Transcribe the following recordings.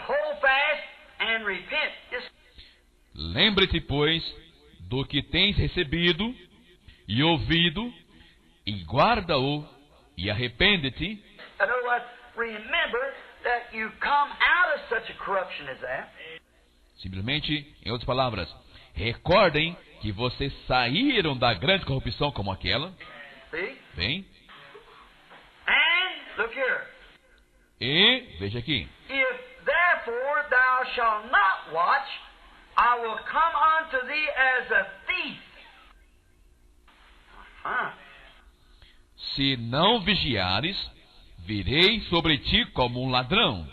hold fast and repent. Lembre-te, pois, do que tens recebido e ouvido, e guarda-o, e arrepende-te. In other words, remember that you come out of such a corruption as that. Simplesmente, em outras palavras, recordem que vocês saíram da grande corrupção como aquela. See? Bem, And, look here. e, veja aqui, If therefore thou shalt not watch, I will come unto thee as a thief. se não vigiares, virei sobre ti como um ladrão.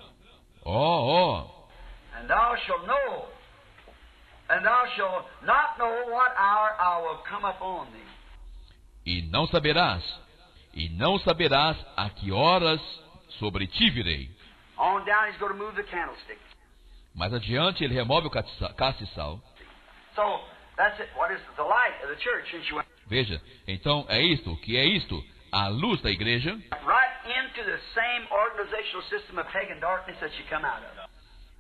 And thou shalt know, and thou shalt not know what hour I will come upon thee. E não saberás a que horas sobre ti virei. On down, he's going to move the candlestick. Mais adiante, ele remove o castiçal. So, that's it. What is the light of the church? Since you went Veja, então é isto, o que é isto? A luz da igreja, right into the same organizational system of pagan darkness that you come out of.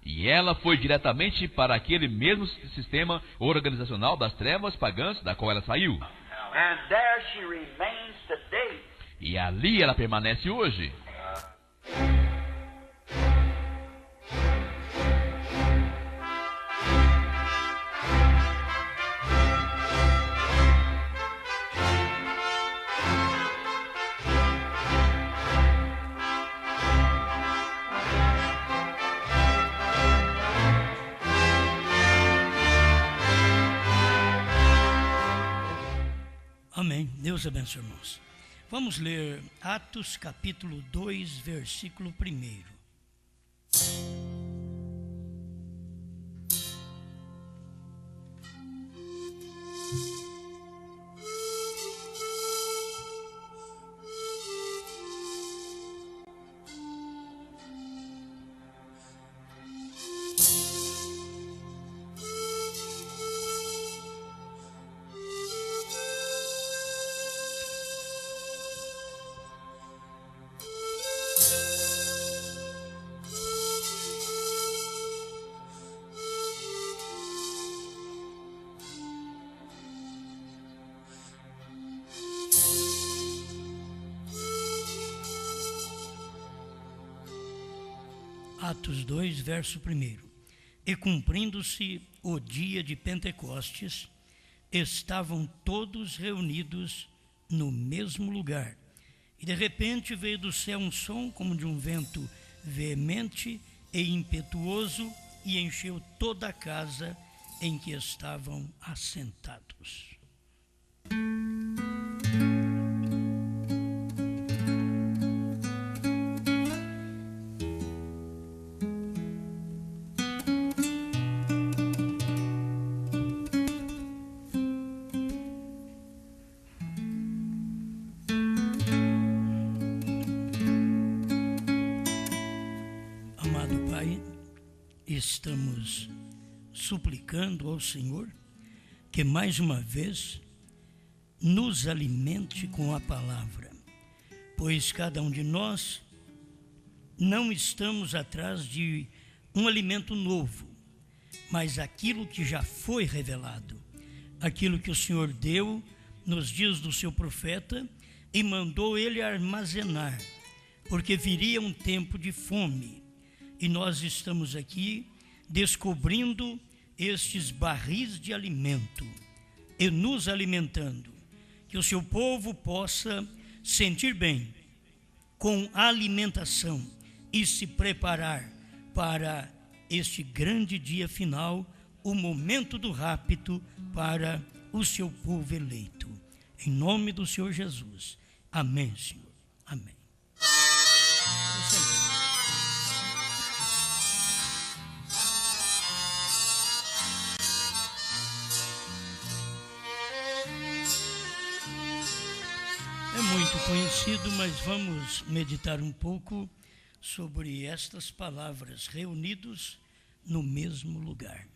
e ela foi diretamente para aquele mesmo sistema organizacional das trevas pagãs da qual ela saiu. And there she remains today. E ali ela permanece hoje. Amém. Deus abençoe, irmãos. Vamos ler Atos capítulo 2, versículo 1. Atos 2, verso 1. E cumprindo-se o dia de Pentecostes, estavam todos reunidos no mesmo lugar. E de repente veio do céu um som como de um vento veemente e impetuoso, e encheu toda a casa em que estavam assentados. Estamos suplicando ao Senhor que mais uma vez nos alimente com a palavra, pois cada um de nós não estamos atrás de um alimento novo, mas aquilo que já foi revelado, aquilo que o Senhor deu nos dias do seu profeta e mandou ele armazenar, porque viria um tempo de fome. E nós estamos aqui descobrindo estes barris de alimento e nos alimentando, que o seu povo possa sentir bem com a alimentação e se preparar para este grande dia final, o momento do rapto para o seu povo eleito. Em nome do Senhor Jesus. Amém, Senhor. Amém. É muito conhecido, mas vamos meditar um pouco sobre estas palavras, reunidos no mesmo lugar.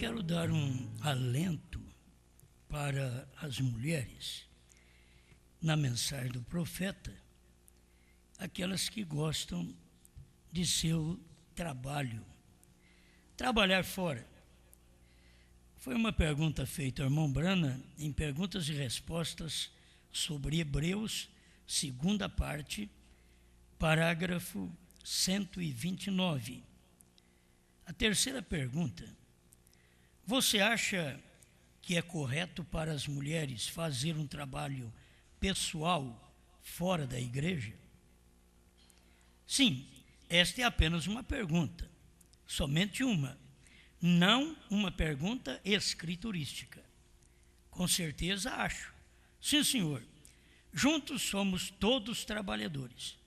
quero dar um alento para as mulheres na mensagem do profeta, aquelas que gostam de seu trabalho, trabalhar fora. Foi uma pergunta feita ao irmão Brana em perguntas e respostas sobre Hebreus, segunda parte, parágrafo 129. A terceira pergunta: você acha que é correto para as mulheres fazer um trabalho pessoal fora da igreja? Sim, esta é apenas uma pergunta, somente uma, não uma pergunta escriturística. Com certeza acho. Sim, senhor. Juntos somos todos trabalhadores.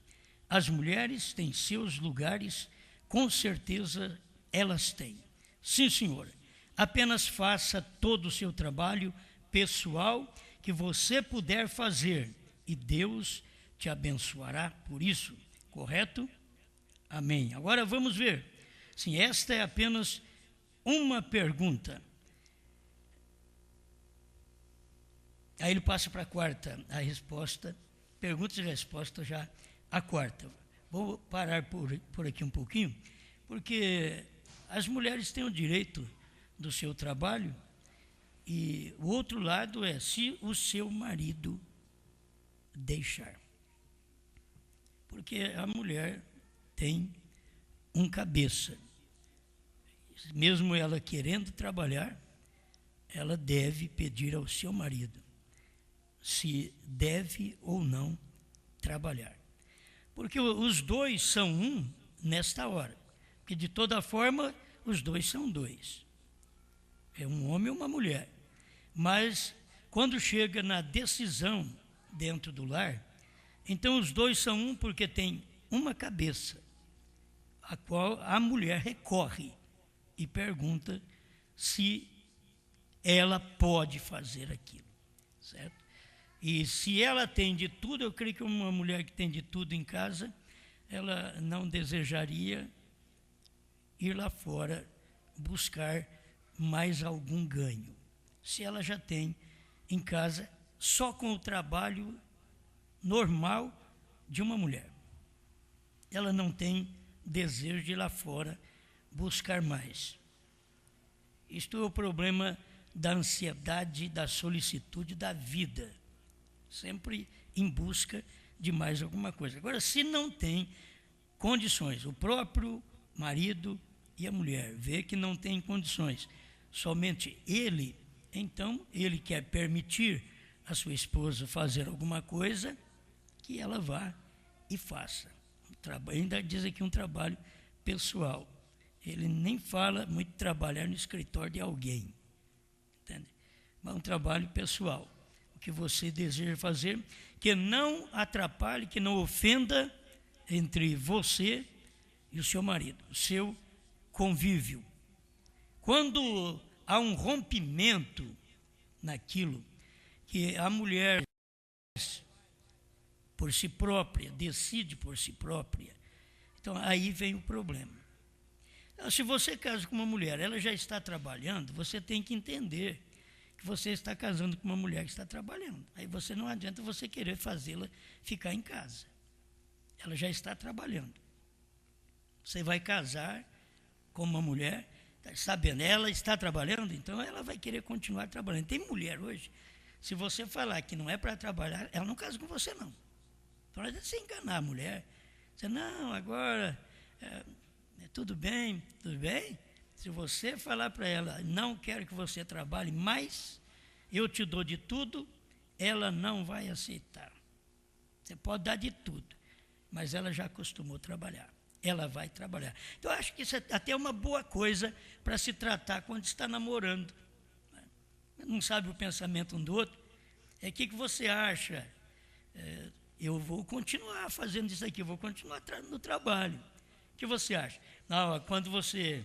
As mulheres têm seus lugares, com certeza elas têm. Sim, senhor. Apenas faça todo o seu trabalho pessoal que você puder fazer e Deus te abençoará por isso. Correto? Amém. Agora vamos ver. Sim, esta é apenas uma pergunta. Aí ele passa para a quarta, a resposta, perguntas e respostas já a quarta. Vou parar por aqui um pouquinho, porque as mulheres têm o direito do seu trabalho e o outro lado é se o seu marido deixar. Porque a mulher tem um cabeça. Mesmo ela querendo trabalhar, ela deve pedir ao seu marido se deve ou não trabalhar. Porque os dois são um nesta hora. Porque de toda forma, os dois são dois. É um homem e uma mulher. Mas quando chega na decisão dentro do lar, então os dois são um porque tem uma cabeça, a qual a mulher recorre e pergunta se ela pode fazer aquilo, certo? E se ela tem de tudo, eu creio que uma mulher que tem de tudo em casa, ela não desejaria ir lá fora buscar mais algum ganho. Se ela já tem em casa, só com o trabalho normal de uma mulher. Ela não tem desejo de ir lá fora buscar mais. Isto é o problema da ansiedade, da solicitude da vida. Sempre em busca de mais alguma coisa. Agora, se não tem condições, o próprio marido e a mulher vê que não tem condições, somente ele, então ele quer permitir a sua esposa fazer alguma coisa, que ela vá e faça. Ainda diz aqui um trabalho pessoal. Ele nem fala muito trabalhar no escritório de alguém, entende? Mas um trabalho pessoal. O que você deseja fazer, que não atrapalhe, que não ofenda entre você e o seu marido, o seu convívio. Quando há um rompimento naquilo que a mulher por si própria, decide por si própria, então aí vem o problema. Então, se você casa com uma mulher, ela já está trabalhando, você tem que entender que você está casando com uma mulher que está trabalhando. Aí você não adianta você querer fazê-la ficar em casa. Ela já está trabalhando. Você vai casar com uma mulher, sabendo, ela está trabalhando, então ela vai querer continuar trabalhando. Tem mulher hoje, se você falar que não é para trabalhar, ela não casa com você não. Então não adianta você enganar a mulher. Você, não, agora, tudo bem. Se você falar para ela, não quero que você trabalhe, mas eu te dou de tudo, ela não vai aceitar. Você pode dar de tudo, mas ela já acostumou a trabalhar. Ela vai trabalhar. Então, eu acho que isso é até uma boa coisa para se tratar quando está namorando. Não sabe o pensamento um do outro. O que você acha? Eu vou continuar fazendo isso aqui, eu vou continuar no trabalho. O que você acha? Não, quando você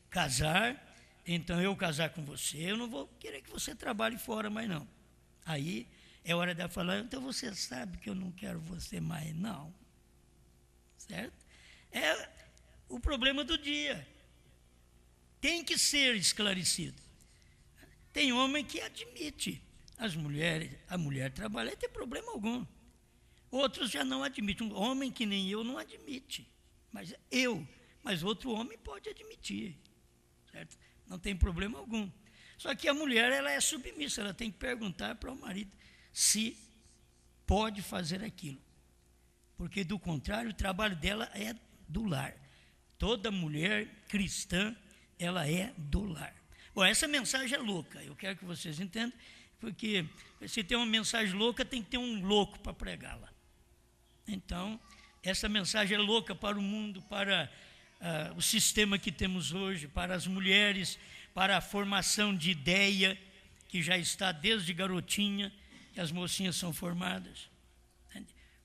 casar, então eu casar com você, eu não vou querer que você trabalhe fora mais não. Aí é hora de falar, então você sabe que eu não quero você mais não. Certo? É o problema do dia. tem que ser esclarecido. Tem homem que admite a mulher trabalhar e tem problema algum. Outros já não admitem. Um homem que nem eu não admite. Mas outro homem pode admitir. Certo? Não tem problema algum. Só que a mulher, ela é submissa, ela tem que perguntar para o marido se pode fazer aquilo. Porque, do contrário, o trabalho dela é do lar. Toda mulher cristã, ela é do lar. Bom, essa mensagem é louca, eu quero que vocês entendam, porque se tem uma mensagem louca, tem que ter um louco para pregá-la. Então, essa mensagem é louca para o mundo, para o sistema que temos hoje, para as mulheres, para a formação de ideia, que já está desde garotinha, que as mocinhas são formadas.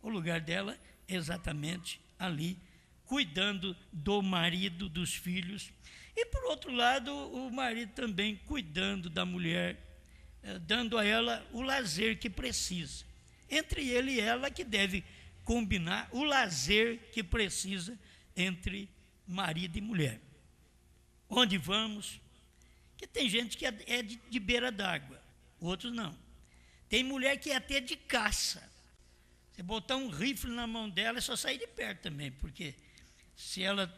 O lugar dela é exatamente ali, cuidando do marido, dos filhos, e por outro lado, o marido também cuidando da mulher, dando a ela o lazer que precisa. Entre ele e ela que deve combinar o lazer que precisa entre marido e mulher. Onde vamos? Porque tem gente que é de beira d'água, outros não. Tem mulher que é até de caça. Você botar um rifle na mão dela, é só sair de perto também, porque se ela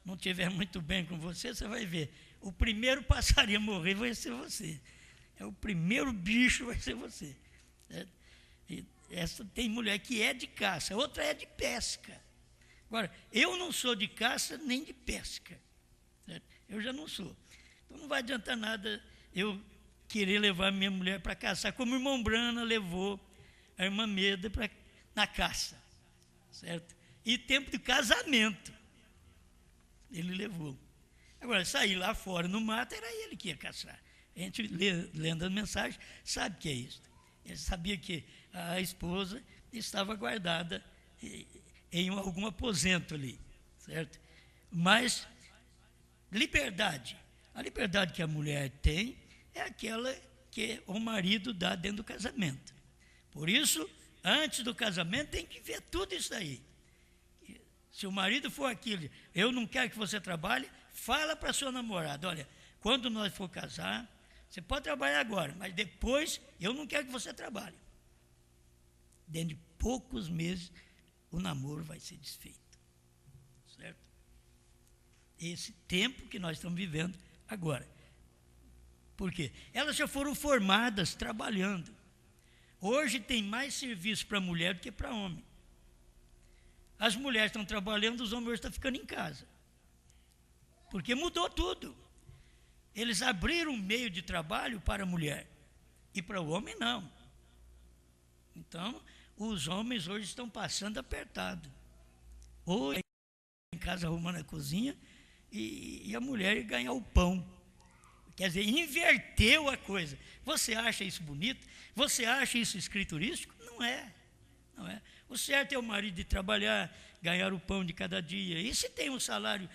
não estiver muito bem com você, você vai ver. O primeiro passarinho a morrer vai ser você. O primeiro bicho vai ser você. Tem mulher que é de caça, outra é de pesca. Agora, eu não sou de caça nem de pesca. Certo? Eu já não sou. Então não vai adiantar nada eu querer levar minha mulher para caçar, como o irmão Brana levou a irmã Meda na caça. Certo? E tempo de casamento. Ele levou. Agora, sair lá fora no mato, era ele que ia caçar. A gente, lendo a mensagem, sabe o que é isso. Ele sabia que a esposa estava guardada em algum aposento ali, certo? Mas, liberdade. A liberdade que a mulher tem é aquela que o marido dá dentro do casamento. Por isso, antes do casamento, tem que ver tudo isso aí. Se o marido for aquilo, eu não quero que você trabalhe, fala para sua namorada, olha, quando nós for casar, você pode trabalhar agora, mas depois eu não quero que você trabalhe. Dentro de poucos meses, o namoro vai ser desfeito. Certo? Esse tempo que nós estamos vivendo agora. Por quê? Elas já foram formadas trabalhando. Hoje tem mais serviço para mulher do que para homem. As mulheres estão trabalhando, os homens hoje estão ficando em casa. Porque mudou tudo. Eles abriram um meio de trabalho para a mulher. E para o homem, não. Então, os homens hoje estão passando apertado. Ou em casa arrumando a cozinha e a mulher ganhar o pão. Quer dizer, inverteu a coisa. Você acha isso bonito? Você acha isso escriturístico? Não é. Não é. O certo é o marido de trabalhar, ganhar o pão de cada dia. E se tem um salário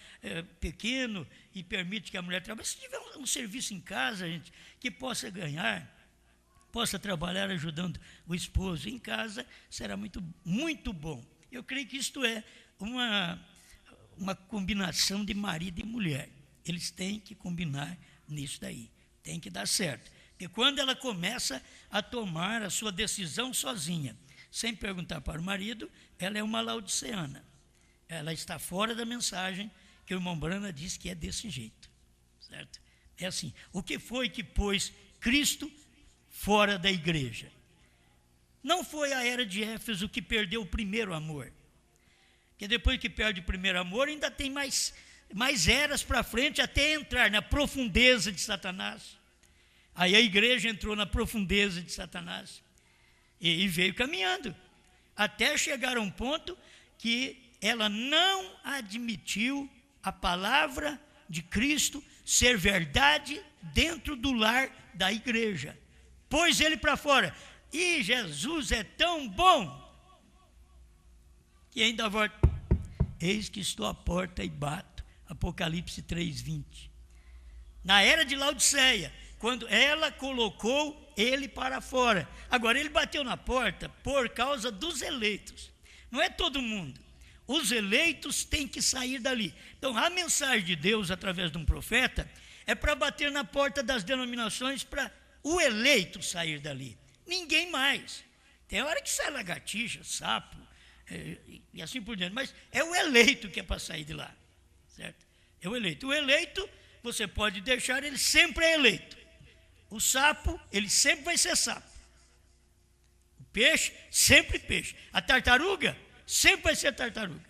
pequeno e permite que a mulher trabalhe, se tiver um serviço em casa, gente, que possa ganhar, possa trabalhar ajudando o esposo em casa, será muito, muito bom. Eu creio que isto é uma combinação de marido e mulher. Eles têm que combinar nisso daí. Tem que dar certo. Porque quando ela começa a tomar a sua decisão sozinha, sem perguntar para o marido, ela é uma laodiceana. Ela está fora da mensagem que o irmão Brana diz que é desse jeito. Certo? É assim. O que foi que pôs Cristo fora da igreja? Não foi a era de Éfeso que perdeu o primeiro amor. Porque depois que perde o primeiro amor, ainda tem mais eras para frente até entrar na profundeza de Satanás. Aí a igreja entrou na profundeza de Satanás. E veio caminhando, até chegar a um ponto que ela não admitiu a palavra de Cristo ser verdade dentro do lar da igreja. Pôs ele para fora. E Jesus é tão bom que ainda volta. Eis que estou à porta e bato. Apocalipse 3:20. Na era de Laodiceia, quando ela colocou ele para fora. Agora, ele bateu na porta por causa dos eleitos. Não é todo mundo. os eleitos têm que sair dali. Então, a mensagem de Deus, através de um profeta, é para bater na porta das denominações para o eleito sair dali. Ninguém mais. Tem hora que sai lagartixa, sapo, e assim por diante. Mas é o eleito que é para sair de lá. Certo? É o eleito. O eleito, você pode deixar, ele sempre é eleito. O sapo, ele sempre vai ser sapo. O peixe, sempre peixe. A tartaruga, sempre vai ser tartaruga.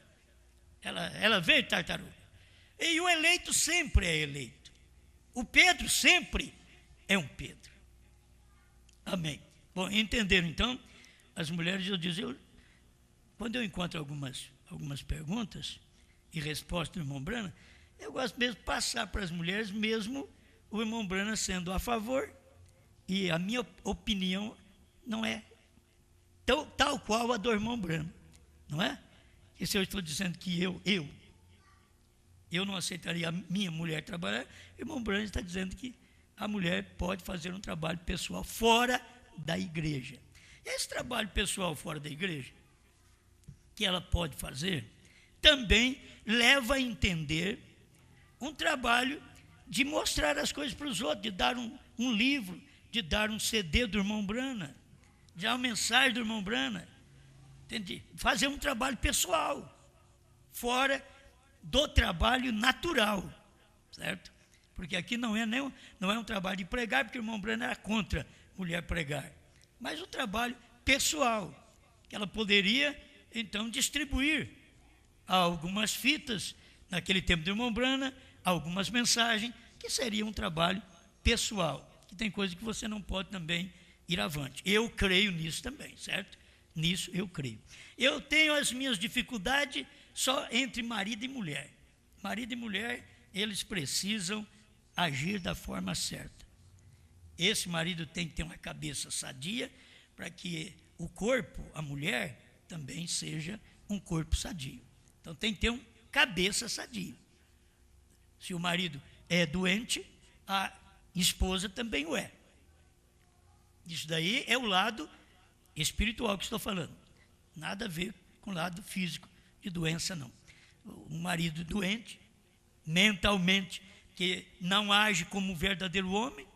Ela veio de tartaruga. E o eleito sempre é eleito. O Pedro sempre é um Pedro. Amém. Bom, entenderam então? As mulheres, eu dizia, quando eu encontro algumas perguntas e respostas do irmão Brana, eu gosto mesmo de passar para as mulheres, mesmo o irmão Brana sendo a favor, e a minha opinião não é tal qual a do irmão Brana, não é? E se eu estou dizendo que eu não aceitaria a minha mulher trabalhar, o irmão Brana está dizendo que a mulher pode fazer um trabalho pessoal fora da igreja. Esse trabalho pessoal fora da igreja, que ela pode fazer, também leva a entender um trabalho de mostrar as coisas para os outros, de dar um livro, de dar um CD do irmão Brana, de dar uma mensagem do irmão Brana, entende? Fazer um trabalho pessoal, fora do trabalho natural, certo? Porque aqui não é um trabalho de pregar, porque o irmão Brana era contra mulher pregar, mas um trabalho pessoal, que ela poderia, então, distribuir algumas fitas, naquele tempo do irmão Brana, algumas mensagens, que seria um trabalho pessoal, que tem coisa que você não pode também ir avante. Eu creio nisso também, certo? Nisso eu creio. Eu tenho as minhas dificuldades só entre marido e mulher. Marido e mulher, eles precisam agir da forma certa. Esse marido tem que ter uma cabeça sadia para que o corpo, a mulher, também seja um corpo sadio. Então tem que ter uma cabeça sadia. Se o marido é doente, a esposa também o é. Isso daí é o lado espiritual que estou falando. Nada a ver com o lado físico de doença, não. Um marido doente, mentalmente, que não age como um verdadeiro homem,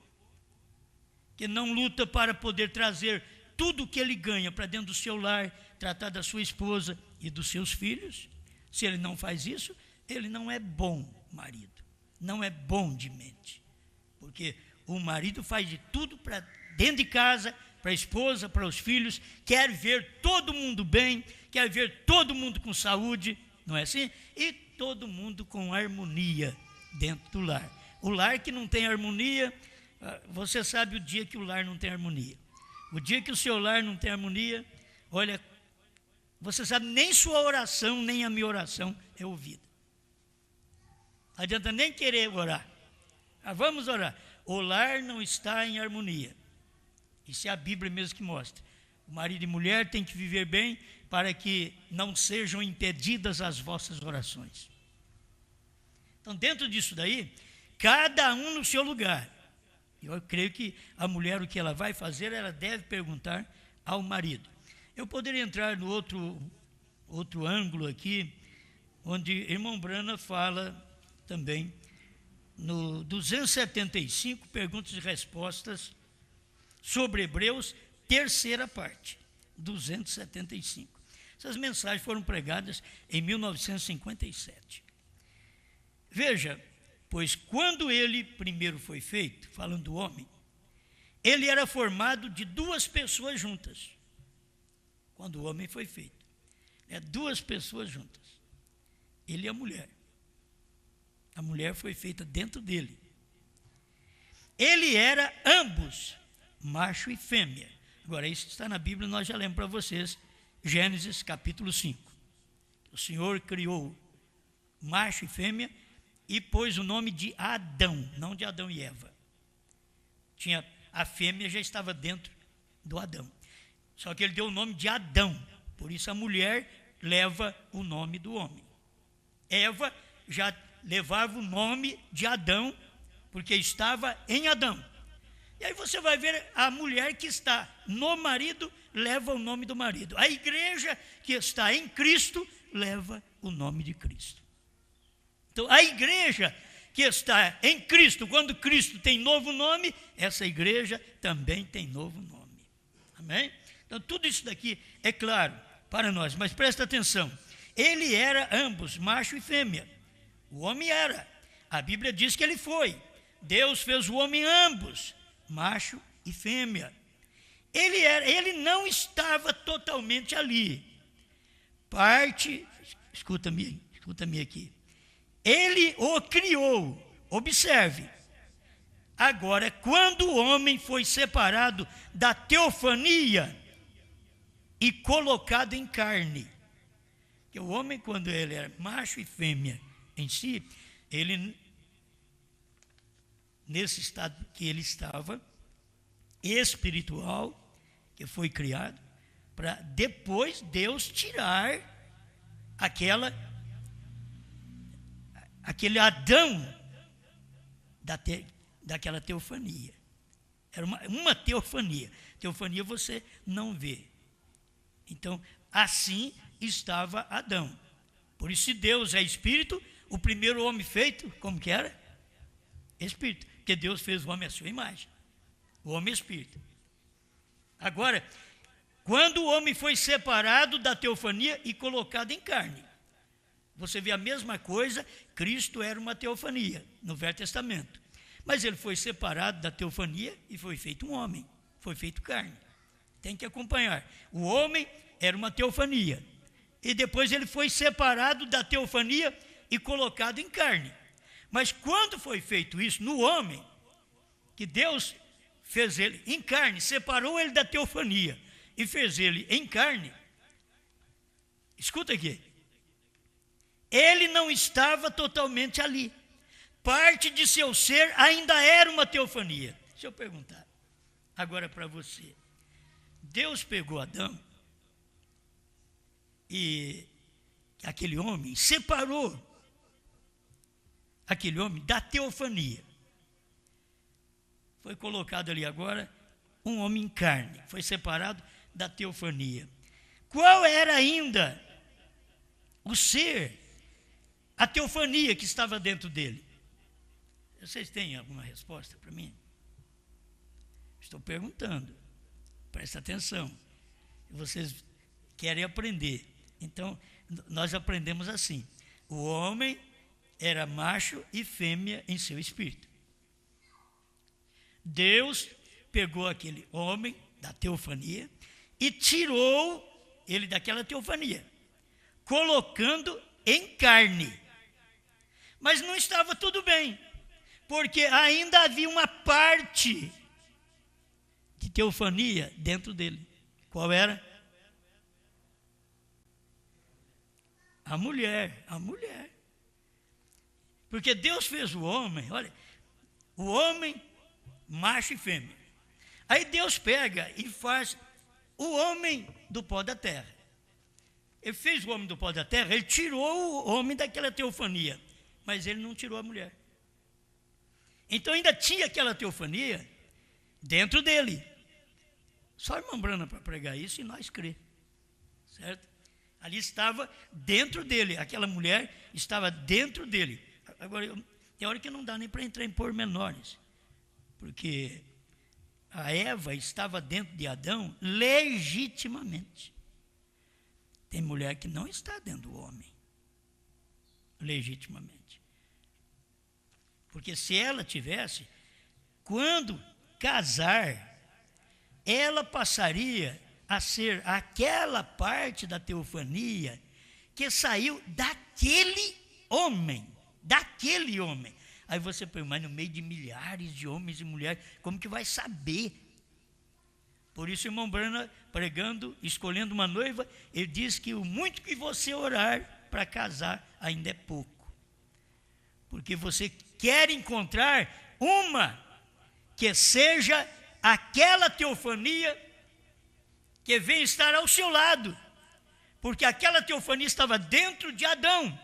que não luta para poder trazer tudo o que ele ganha para dentro do seu lar, tratar da sua esposa e dos seus filhos. Se ele não faz isso, ele não é bom marido, não é bom de mente, porque o marido faz de tudo para dentro de casa, para a esposa, para os filhos, quer ver todo mundo bem, quer ver todo mundo com saúde, não é assim? E todo mundo com harmonia dentro do lar. O lar que não tem harmonia, você sabe o dia que o lar não tem harmonia. O dia que o seu lar não tem harmonia, olha, você sabe, nem sua oração, nem a minha oração é ouvida. Não adianta nem querer orar. Vamos orar. O lar não está em harmonia. Isso é a Bíblia mesmo que mostra. O marido e mulher têm que viver bem para que não sejam impedidas as vossas orações. Então, dentro disso daí, cada um no seu lugar. Eu creio que a mulher, o que ela vai fazer, ela deve perguntar ao marido. Eu poderia entrar no outro ângulo aqui, onde irmão Brana fala também, no 275, perguntas e respostas, sobre Hebreus, terceira parte, 275. Essas mensagens foram pregadas em 1957. Veja, pois quando ele primeiro foi feito, falando do homem, ele era formado de duas pessoas juntas. Quando o homem foi feito, duas pessoas juntas, ele e a mulher. A mulher foi feita dentro dele. Ele era ambos, macho e fêmea. Agora, isso está na Bíblia, nós já lemos para vocês, Gênesis capítulo 5. O Senhor criou macho e fêmea e pôs o nome de Adão, não de Adão e Eva. A fêmea já estava dentro do Adão. Só que ele deu o nome de Adão, por isso a mulher leva o nome do homem. Eva já levava o nome de Adão, porque estava em Adão. E aí você vai ver a mulher que está no marido, leva o nome do marido. A igreja que está em Cristo, leva o nome de Cristo. Então, a igreja que está em Cristo, quando Cristo tem novo nome, essa igreja também tem novo nome. Amém? Então, tudo isso daqui é claro para nós, mas presta atenção. Ele era ambos, macho e fêmea. O homem era. A Bíblia diz que ele foi. Deus fez o homem ambos, macho e fêmea. Ele não estava totalmente ali. Escuta-me aqui. Ele o criou. Observe. Agora, quando o homem foi separado da teofania e colocado em carne, que o homem, quando ele era macho e fêmea em si, ele, nesse estado que ele estava, espiritual, que foi criado, para depois Deus tirar aquele Adão daquela teofania. Era uma teofania. Teofania você não vê. Então, assim estava Adão. Por isso, se Deus é espírito, o primeiro homem feito, como que era? Espírito. Porque Deus fez o homem à sua imagem. O homem é espírito. Agora, quando o homem foi separado da teofania e colocado em carne, você vê a mesma coisa. Cristo era uma teofania no Velho Testamento, mas ele foi separado da teofania e foi feito um homem, foi feito carne. Tem que acompanhar. O homem era uma teofania e depois ele foi separado da teofania e colocado em carne. Mas quando foi feito isso no homem, que Deus fez ele em carne, separou ele da teofania e fez ele em carne, escuta aqui, ele não estava totalmente ali. Parte de seu ser ainda era uma teofania. Deixa eu perguntar agora para você. Deus pegou Adão e aquele homem separou aquele homem da teofania. Foi colocado ali agora um homem em carne, foi separado da teofania. Qual era ainda o ser, a teofania que estava dentro dele? Vocês têm alguma resposta para mim? Estou perguntando. Presta atenção. Vocês querem aprender. Então, nós aprendemos assim. O homem era macho e fêmea em seu espírito. Deus pegou aquele homem da teofania e tirou ele daquela teofania, colocando em carne. Mas não estava tudo bem, porque ainda havia uma parte de teofania dentro dele. Qual era? A mulher. Porque Deus fez o homem, olha, o homem, macho e fêmea. Aí Deus pega e faz o homem do pó da terra. Ele fez o homem do pó da terra, ele tirou o homem daquela teofania, mas ele não tirou a mulher. Então ainda tinha aquela teofania dentro dele. Só a irmã Brana para pregar isso e nós crer. Certo? Ali estava dentro dele, aquela mulher estava dentro dele. Agora, tem hora que não dá nem para entrar em pormenores, porque a Eva estava dentro de Adão legitimamente. Tem mulher que não está dentro do homem, legitimamente. Porque se ela tivesse, quando casar, ela passaria a ser aquela parte da teofania que saiu daquele homem. Aí você pergunta, mas no meio de milhares de homens e mulheres, como que vai saber? Por isso, irmão Brana, pregando, escolhendo uma noiva, ele diz que o muito que você orar para casar ainda é pouco. Porque você quer encontrar uma que seja aquela teofania que vem estar ao seu lado. Porque aquela teofania estava dentro de Adão.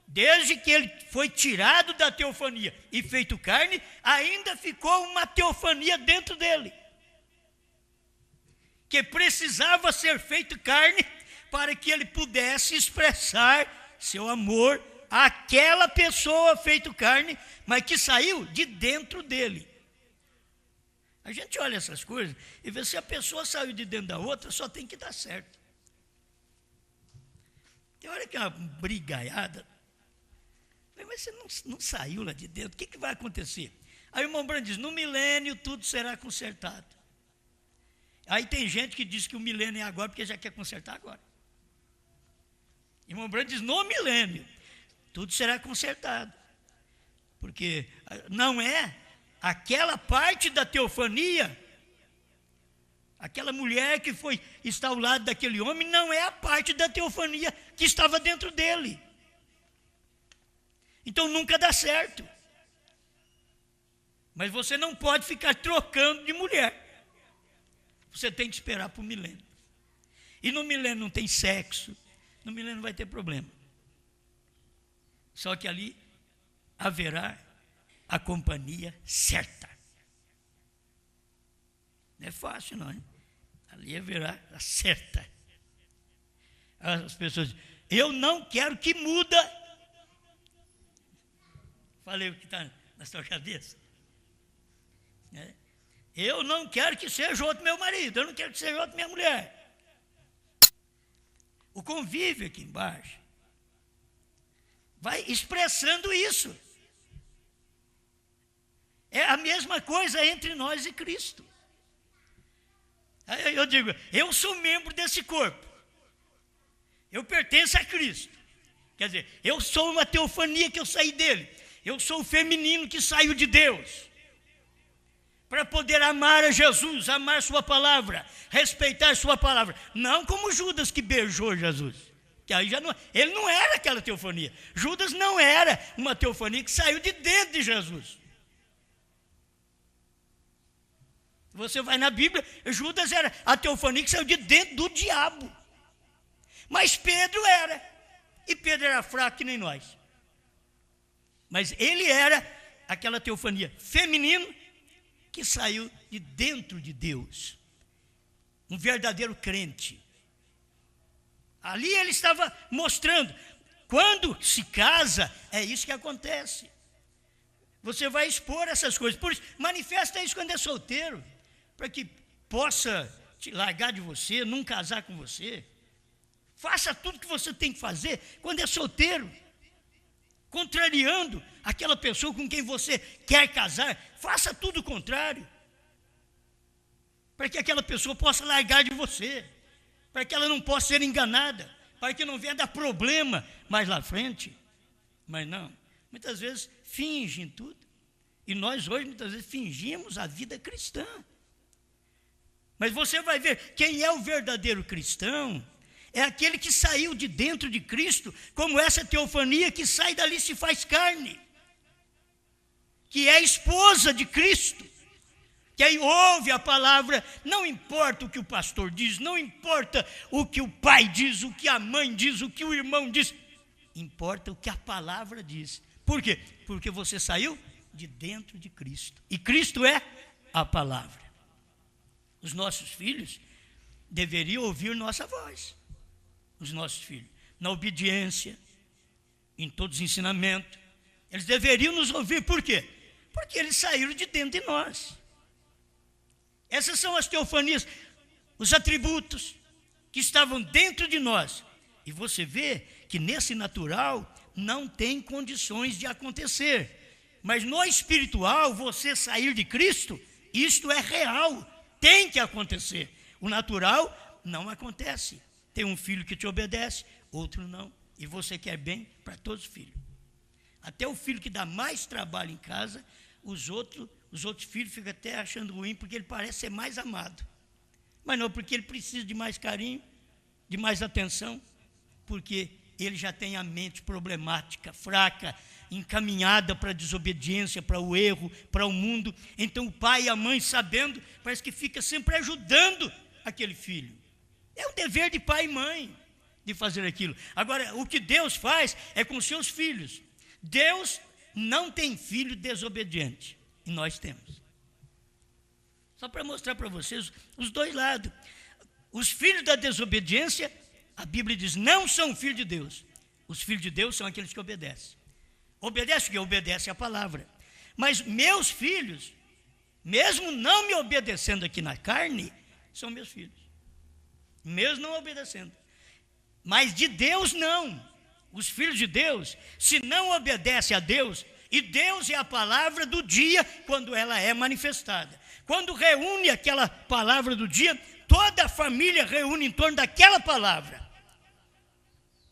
Desde que ele foi tirado da teofania e feito carne, ainda ficou uma teofania dentro dele, que precisava ser feito carne para que ele pudesse expressar seu amor àquela pessoa feito carne, mas que saiu de dentro dele. A gente olha essas coisas e vê se a pessoa saiu de dentro da outra, só tem que dar certo. Tem hora que é uma brigaiada, mas você não saiu lá de dentro, o que vai acontecer? Aí o irmão Branham diz, no milênio tudo será consertado. Aí tem gente que diz que o milênio é agora porque já quer consertar agora. Irmão Branham diz, no milênio tudo será consertado. Porque não é aquela parte da teofania, aquela mulher que está ao lado daquele homem, não é a parte da teofania que estava dentro dele. Então nunca dá certo. Mas você não pode ficar trocando de mulher. Você tem que esperar para o milênio. E no milênio não tem sexo, no milênio não vai ter problema. Só que ali haverá a companhia certa. Não é fácil não, hein? Ali haverá a certa. As pessoas dizem, eu não quero que muda. Falei o que está na sua cabeça. Eu não quero que seja outro meu marido, eu não quero que seja outra minha mulher. O convívio aqui embaixo vai expressando isso. É a mesma coisa entre nós e Cristo. Eu digo, eu sou membro desse corpo. Eu pertenço a Cristo. Quer dizer, eu sou uma teofania que eu saí dele. Eu sou o feminino que saiu de Deus. Para poder amar a Jesus, amar sua palavra, respeitar sua palavra. Não como Judas que beijou Jesus. Que aí já não, ele não era aquela teofania. Judas não era uma teofania que saiu de dentro de Jesus. Você vai na Bíblia, Judas era a teofania que saiu de dentro do diabo. Mas Pedro era. E Pedro era fraco que nem nós. Mas ele era aquela teofania feminina que saiu de dentro de Deus. Um verdadeiro crente. Ali ele estava mostrando. Quando se casa, é isso que acontece. Você vai expor essas coisas. Por isso, manifesta isso quando é solteiro. Para que possa te largar de você, não casar com você. Faça tudo que você tem que fazer quando é solteiro. Contrariando aquela pessoa com quem você quer casar. Faça tudo o contrário. Para que aquela pessoa possa largar de você. Para que ela não possa ser enganada. Para que não venha dar problema mais lá frente. Mas não. Muitas vezes fingem tudo. E nós hoje muitas vezes fingimos a vida cristã. Mas você vai ver quem é o verdadeiro cristão. É aquele que saiu de dentro de Cristo, como essa teofania que sai dali e se faz carne. Que é a esposa de Cristo. Que aí ouve a palavra, não importa o que o pastor diz, não importa o que o pai diz, o que a mãe diz, o que o irmão diz. Importa o que a palavra diz. Por quê? Porque você saiu de dentro de Cristo. E Cristo é a palavra. Os nossos filhos deveriam ouvir nossa voz. Os nossos filhos, na obediência, em todos os ensinamentos, eles deveriam nos ouvir, por quê? Porque eles saíram de dentro de nós. Essas são as teofanias, os atributos que estavam dentro de nós. E você vê que nesse natural não tem condições de acontecer. Mas no espiritual, você sair de Cristo, isto é real, tem que acontecer. O natural não acontece. Tem um filho que te obedece, outro não. E você quer bem para todos os filhos. Até o filho que dá mais trabalho em casa, os outros filhos ficam até achando ruim, porque ele parece ser mais amado. Mas não, porque ele precisa de mais carinho, de mais atenção, porque ele já tem a mente problemática, fraca, encaminhada para a desobediência, para o erro, para o mundo. Então o pai e a mãe, sabendo, parece que fica sempre ajudando aquele filho. É um dever de pai e mãe de fazer aquilo. Agora, o que Deus faz é com seus filhos. Deus não tem filho desobediente. E nós temos. Só para mostrar para vocês os dois lados. Os filhos da desobediência, a Bíblia diz, não são filhos de Deus. Os filhos de Deus são aqueles que obedecem. Obedece porque obedece a palavra. Mas meus filhos, mesmo não me obedecendo aqui na carne, são meus filhos. Mesmo não obedecendo. Mas de Deus não. Os filhos de Deus, se não obedecem a Deus, e Deus é a palavra do dia quando ela é manifestada. Quando reúne aquela palavra do dia, toda a família reúne em torno daquela palavra.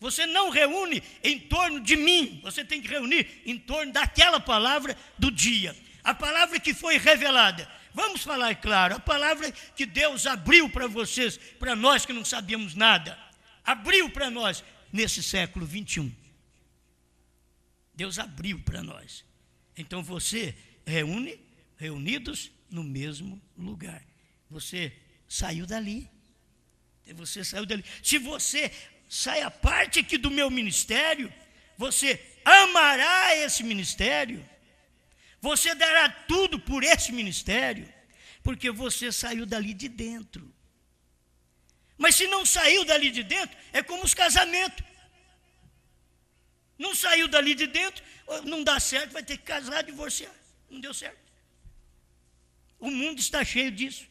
Você não reúne em torno de mim, você tem que reunir em torno daquela palavra do dia. A palavra que foi revelada. Vamos falar claro, a palavra que Deus abriu para vocês, para nós que não sabíamos nada. Abriu para nós nesse século 21. Deus abriu para nós. Então você reunidos no mesmo lugar. Você saiu dali. Você saiu dali. Se você sai a parte aqui do meu ministério, você amará esse ministério, você dará tudo por esse ministério, porque você saiu dali de dentro. Mas se não saiu dali de dentro, é como os casamentos. Não saiu dali de dentro, não dá certo, vai ter que casar, divorciar. Não deu certo. O mundo está cheio disso.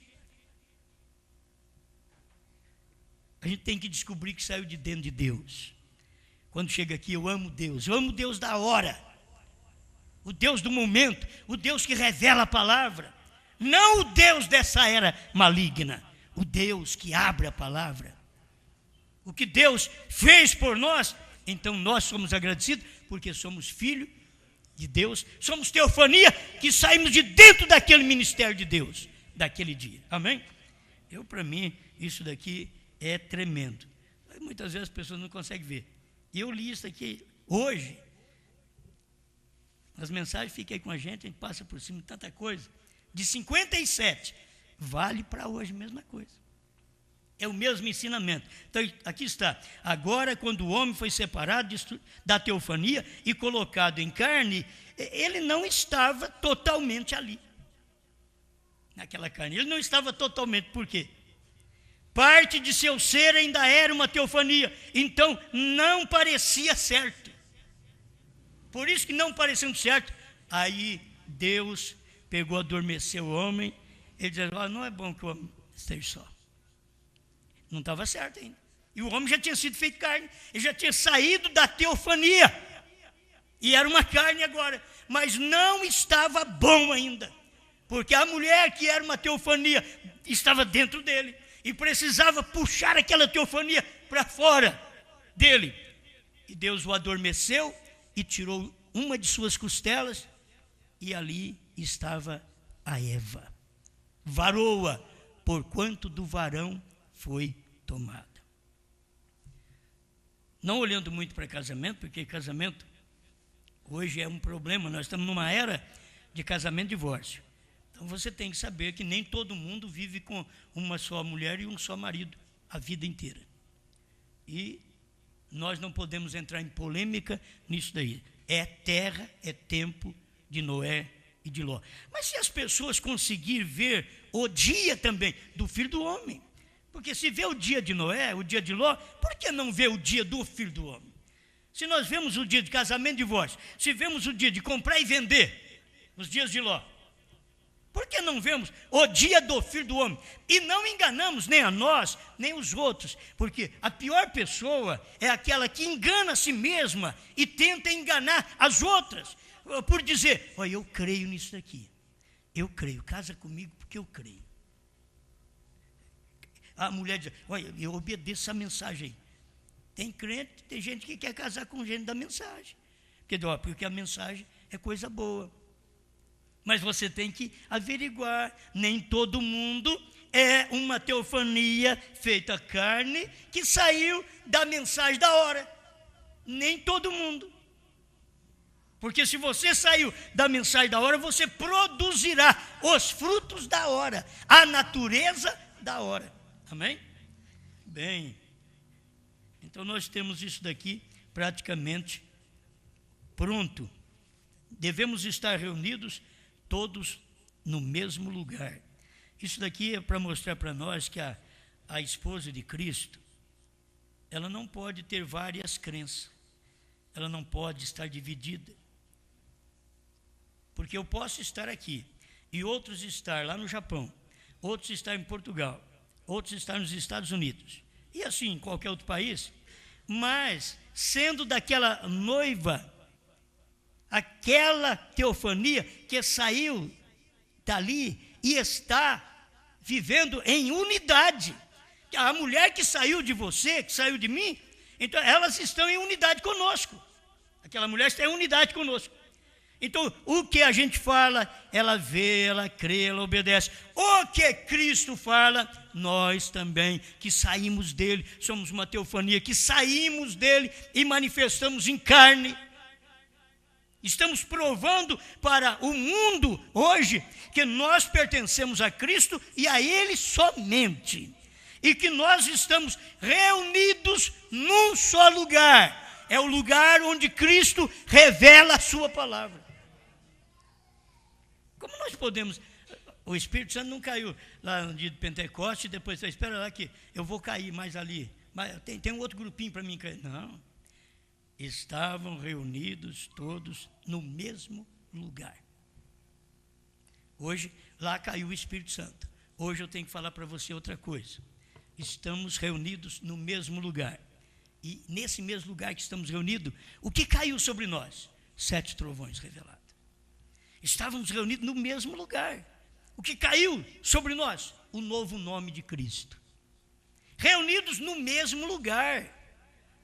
A gente tem que descobrir que saiu de dentro de Deus. Quando chega aqui, eu amo o Deus da hora, o Deus do momento, o Deus que revela a palavra, não o Deus dessa era maligna, o Deus que abre a palavra. O que Deus fez por nós, então nós somos agradecidos, porque somos filhos de Deus, somos teofania, que saímos de dentro daquele ministério de Deus, daquele dia, amém? Para mim, isso daqui é tremendo. Muitas vezes as pessoas não conseguem ver. E eu li isso aqui hoje. As mensagens ficam aí com a gente passa por cima de tanta coisa. De 57, vale para hoje a mesma coisa. É o mesmo ensinamento. Então, aqui está. Agora, quando o homem foi separado da teofania e colocado em carne, ele não estava totalmente ali. Naquela carne. Ele não estava totalmente. Por quê? Parte de seu ser ainda era uma teofania, então não parecia certo. Por isso que não parecendo certo, aí Deus pegou, adormeceu o homem, ele dizia, não é bom que o homem esteja só. Não estava certo ainda. E o homem já tinha sido feito carne, ele já tinha saído da teofania, e era uma carne agora, mas não estava bom ainda, porque a mulher que era uma teofania estava dentro dele, e precisava puxar aquela teofania para fora dele. E Deus o adormeceu e tirou uma de suas costelas, e ali estava a Eva. Varou-a, porquanto do varão foi tomada. Não olhando muito para casamento, porque casamento hoje é um problema, nós estamos numa era de casamento e divórcio. Então você tem que saber que nem todo mundo vive com uma só mulher e um só marido a vida inteira. E nós não podemos entrar em polêmica nisso daí. É terra, é tempo de Noé e de Ló. Mas se as pessoas conseguirem ver o dia também do filho do homem, porque se vê o dia de Noé, o dia de Ló, por que não ver o dia do filho do homem? Se nós vemos o dia de casamento e divórcio, se vemos o dia de comprar e vender, os dias de Ló, por que não vemos o dia do filho do homem? E não enganamos nem a nós, nem os outros, porque a pior pessoa é aquela que engana a si mesma e tenta enganar as outras, por dizer, olha, eu creio nisso daqui, eu creio, casa comigo porque eu creio. A mulher diz, olha, eu obedeço essa mensagem aí. Tem crente, tem gente que quer casar com gente da mensagem, porque a mensagem é coisa boa. Mas você tem que averiguar, nem todo mundo é uma teofania feita carne que saiu da mensagem da hora. Nem todo mundo. Porque se você saiu da mensagem da hora, você produzirá os frutos da hora, a natureza da hora. Amém? Bem, então nós temos isso daqui praticamente pronto. Devemos estar reunidos todos no mesmo lugar. Isso daqui é para mostrar para nós que a esposa de Cristo, ela não pode ter várias crenças. ela não pode estar dividida. Porque eu posso estar aqui e outros estar lá no Japão, outros estar em Portugal, outros estar nos Estados Unidos, e assim em qualquer outro país, mas sendo daquela noiva, aquela teofania que saiu dali e está vivendo em unidade. A mulher que saiu de você, que saiu de mim, então elas estão em unidade conosco. Aquela mulher está em unidade conosco. Então, o que a gente fala, ela vê, ela crê, ela obedece. O que Cristo fala, nós também, que saímos dele, somos uma teofania, que saímos dele e manifestamos em carne. Estamos provando para o mundo hoje que nós pertencemos a Cristo e a Ele somente. E que nós estamos reunidos num só lugar. É o lugar onde Cristo revela a sua palavra. Como nós podemos... O Espírito Santo não caiu lá no dia de Pentecostes e depois você espera lá que eu vou cair mais ali. Mas tem um outro grupinho para mim cair. Não. Estavam reunidos todos no mesmo lugar. Hoje, lá caiu o Espírito Santo. Hoje eu tenho que falar para você outra coisa. Estamos reunidos no mesmo lugar. E nesse mesmo lugar que estamos reunidos, o que caiu sobre nós? 7 trovões revelados. Estávamos reunidos no mesmo lugar. O que caiu sobre nós? O novo nome de Cristo. Reunidos no mesmo lugar.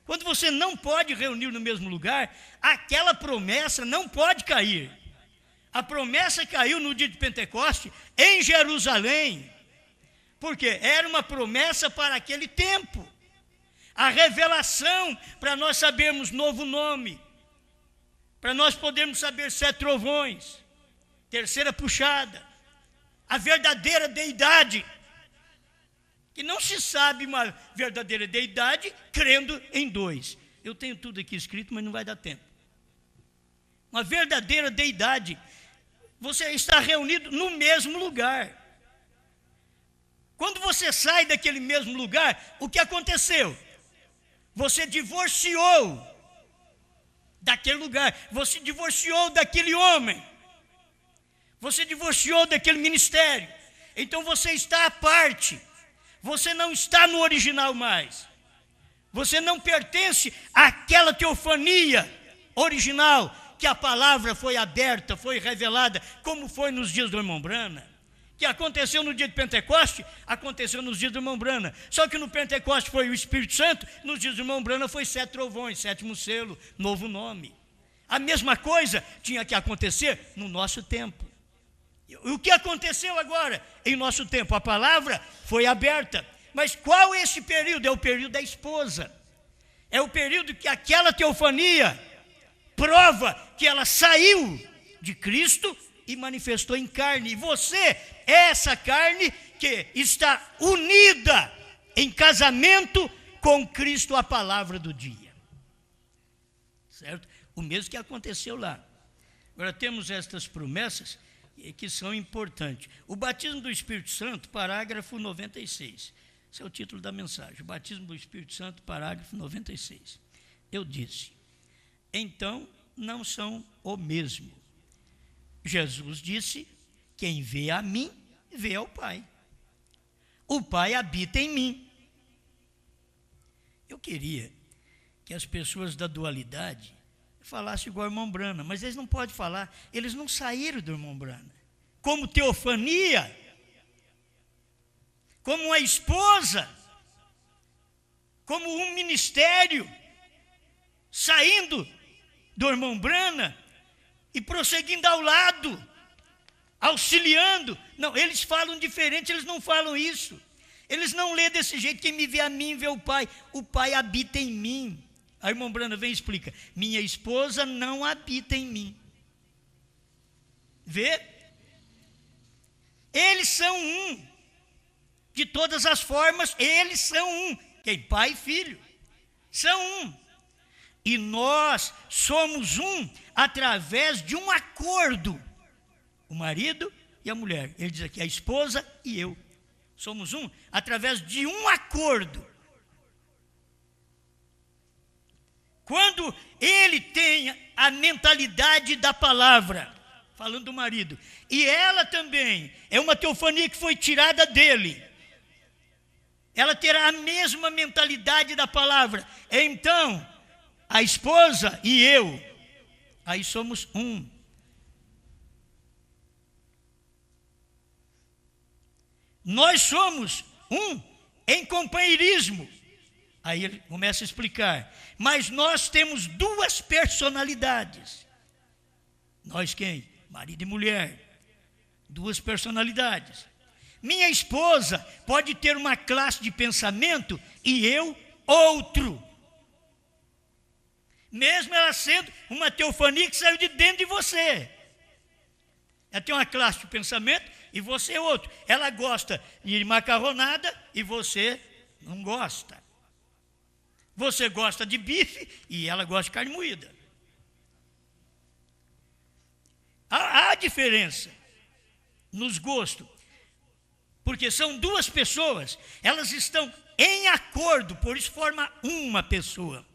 Quando você não pode reunir no mesmo lugar, aquela promessa não pode cair. A promessa caiu no dia de Pentecoste em Jerusalém. Porque era uma promessa para aquele tempo. A revelação para nós sabermos novo nome. Para nós podermos saber 7 trovões. Terceira puxada. A verdadeira deidade. Que não se sabe uma verdadeira deidade crendo em 2. Eu tenho tudo aqui escrito, mas não vai dar tempo. Uma verdadeira deidade. Você está reunido no mesmo lugar. Quando você sai daquele mesmo lugar, o que aconteceu? Você divorciou daquele lugar. Você divorciou daquele homem. Você divorciou daquele ministério. Então você está à parte. Você não está no original mais. Você não pertence àquela teofania original que a palavra foi aberta, foi revelada, como foi nos dias do irmão Brana. Que aconteceu no dia de Pentecoste, aconteceu nos dias do irmão Brana. Só que no Pentecoste foi o Espírito Santo, nos dias do irmão Brana foi 7 trovões, 7º selo, novo nome. A mesma coisa tinha que acontecer no nosso tempo. O que aconteceu agora em nosso tempo? A palavra foi aberta. Mas qual é esse período? É o período da esposa. É o período que aquela teofania prova que ela saiu de Cristo e manifestou em carne. E você é essa carne que está unida em casamento com Cristo, a palavra do dia. Certo? O mesmo que aconteceu lá. Agora temos estas promessas que são importantes. O batismo do Espírito Santo, parágrafo 96. Esse é o título da mensagem. O batismo do Espírito Santo, parágrafo 96. Eu disse, então não são o mesmo. Jesus disse, quem vê a mim, vê ao Pai. O Pai habita em mim. Eu queria que as pessoas da dualidade falassem igual o irmão Brana, mas eles não podem falar, eles não saíram do irmão Brana. Como teofania, como uma esposa, como um ministério, saindo do irmão Brana e prosseguindo ao lado, auxiliando. Não, eles falam diferente, eles não falam isso. Eles não lêem desse jeito, quem me vê a mim, vê o Pai habita em mim. A irmã Brana vem e explica, minha esposa não habita em mim. Vê? Eles são um. De todas as formas, eles são um. Quem? Pai e filho. São um. E nós somos um através de um acordo. O marido e a mulher. Ele diz aqui, a esposa e eu. Somos um através de um acordo. quando ele tem a mentalidade da palavra, falando do marido, e ela também é uma teofania que foi tirada dele, ela terá a mesma mentalidade da palavra. Então, a esposa e eu, aí somos um. Nós somos um em companheirismo. Aí ele começa a explicar. Mas nós temos duas personalidades. Nós quem? Marido e mulher. Duas personalidades. Minha esposa pode ter uma classe de pensamento e eu outro. Mesmo ela sendo uma teofania que saiu de dentro de você. Ela tem uma classe de pensamento e você outro. Ela gosta de macarronada e você não gosta. Você gosta de bife e ela gosta de carne moída. Há diferença nos gostos. Porque são duas pessoas, elas estão em acordo, por isso forma uma pessoa.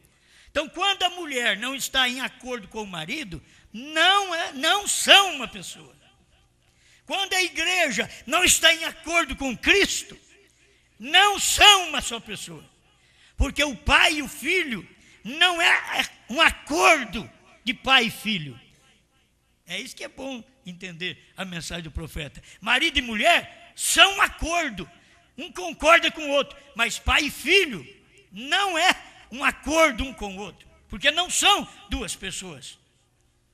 Então, quando a mulher não está em acordo com o marido, não são uma pessoa. Quando a igreja não está em acordo com Cristo, não são uma só pessoa. Porque o pai e o filho não é um acordo de pai e filho. É isso que é bom entender a mensagem do profeta. Marido e mulher são um acordo. Um concorda com o outro. Mas pai e filho não é um acordo um com o outro. Porque não são duas pessoas.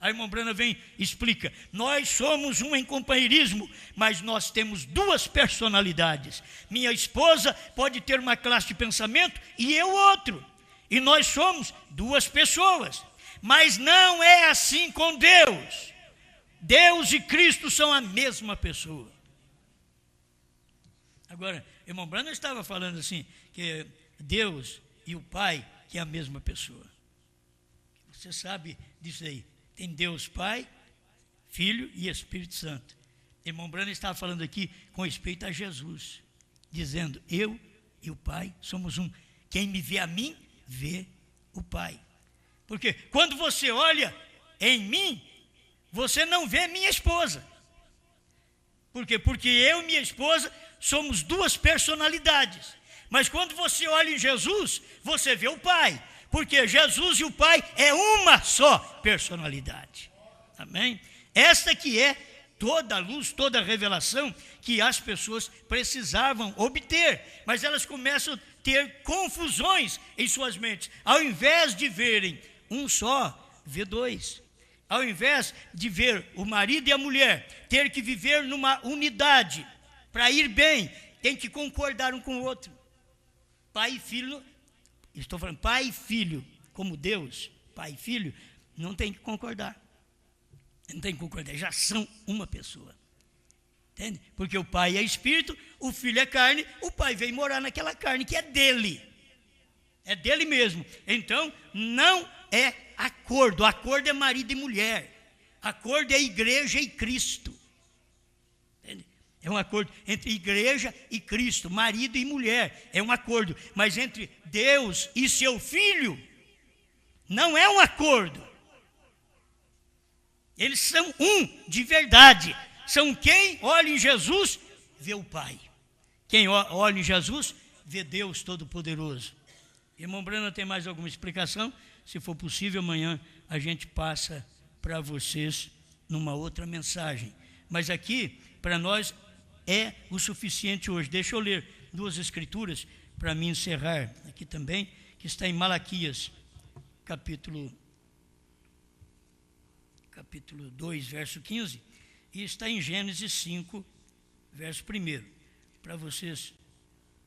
A irmã Brana vem e explica. Nós somos um em companheirismo, mas nós temos duas personalidades. Minha esposa pode ter uma classe de pensamento e eu outro. E nós somos duas pessoas. Mas não é assim com Deus. Deus e Cristo são a mesma pessoa. Agora, irmão Brana estava falando assim, que Deus e o Pai, que é a mesma pessoa. Você sabe disso aí. Tem Deus Pai, Filho e Espírito Santo. Irmão Brana estava falando aqui com respeito a Jesus, dizendo, eu e o Pai somos um. Quem me vê a mim, vê o Pai. Porque quando você olha em mim, você não vê minha esposa. Por quê? Porque eu e minha esposa somos duas personalidades. Mas quando você olha em Jesus, você vê o Pai. Porque Jesus e o Pai é uma só personalidade. Amém? Esta que é toda a luz, toda a revelação que as pessoas precisavam obter. Mas elas começam a ter confusões em suas mentes. Ao invés de verem um só, vê dois. Ao invés de ver o marido e a mulher ter que viver numa unidade para ir bem, tem que concordar um com o outro. Pai e filho, estou falando pai e filho, como Deus, pai e filho, não tem que concordar. Não tem que concordar, já são uma pessoa. Entende? Porque o pai é espírito, o filho é carne, o pai veio morar naquela carne que é dele. É dele mesmo. Então, não é acordo. Acordo é marido e mulher. Acordo é igreja e Cristo. Entende? É um acordo entre igreja e Cristo, marido e mulher. É um acordo. Mas entre Deus e seu filho, não é um acordo. Eles são um de verdade. São quem olha em Jesus, vê o Pai. Quem olha em Jesus, vê Deus Todo-Poderoso. Irmão Brana, tem mais alguma explicação? Se for possível, amanhã a gente passa para vocês numa outra mensagem. Mas aqui, para nós, é o suficiente hoje. Deixa eu ler duas escrituras para me encerrar aqui também, que está em Malaquias, capítulo 2, verso 15, e está em Gênesis 5, verso 1, para vocês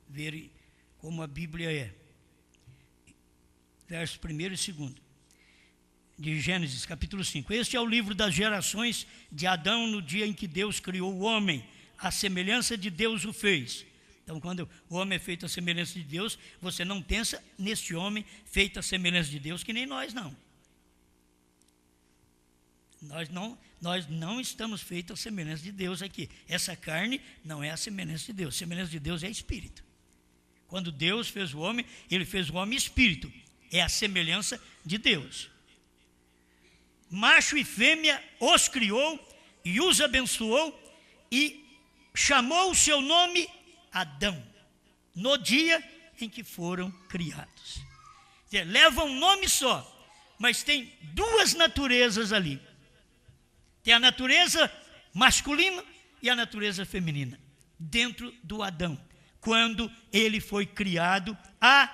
verem como a Bíblia é. Verso 1 e 2, de Gênesis, capítulo 5. Este é o livro das gerações de Adão no dia em que Deus criou o homem. A semelhança de Deus o fez. Então, quando o homem é feito à semelhança de Deus, você não pensa neste homem feito à semelhança de Deus, que nem nós não. Nós não estamos feitos à semelhança de Deus aqui. Essa carne não é a semelhança de Deus. A semelhança de Deus é espírito. Quando Deus fez o homem, ele fez o homem espírito. é a semelhança de Deus. Macho e fêmea os criou e os abençoou e chamou o seu nome Adão, no dia em que foram criados. Leva um nome só, mas tem duas naturezas ali. Tem a natureza masculina e a natureza feminina, dentro do Adão, quando ele foi criado à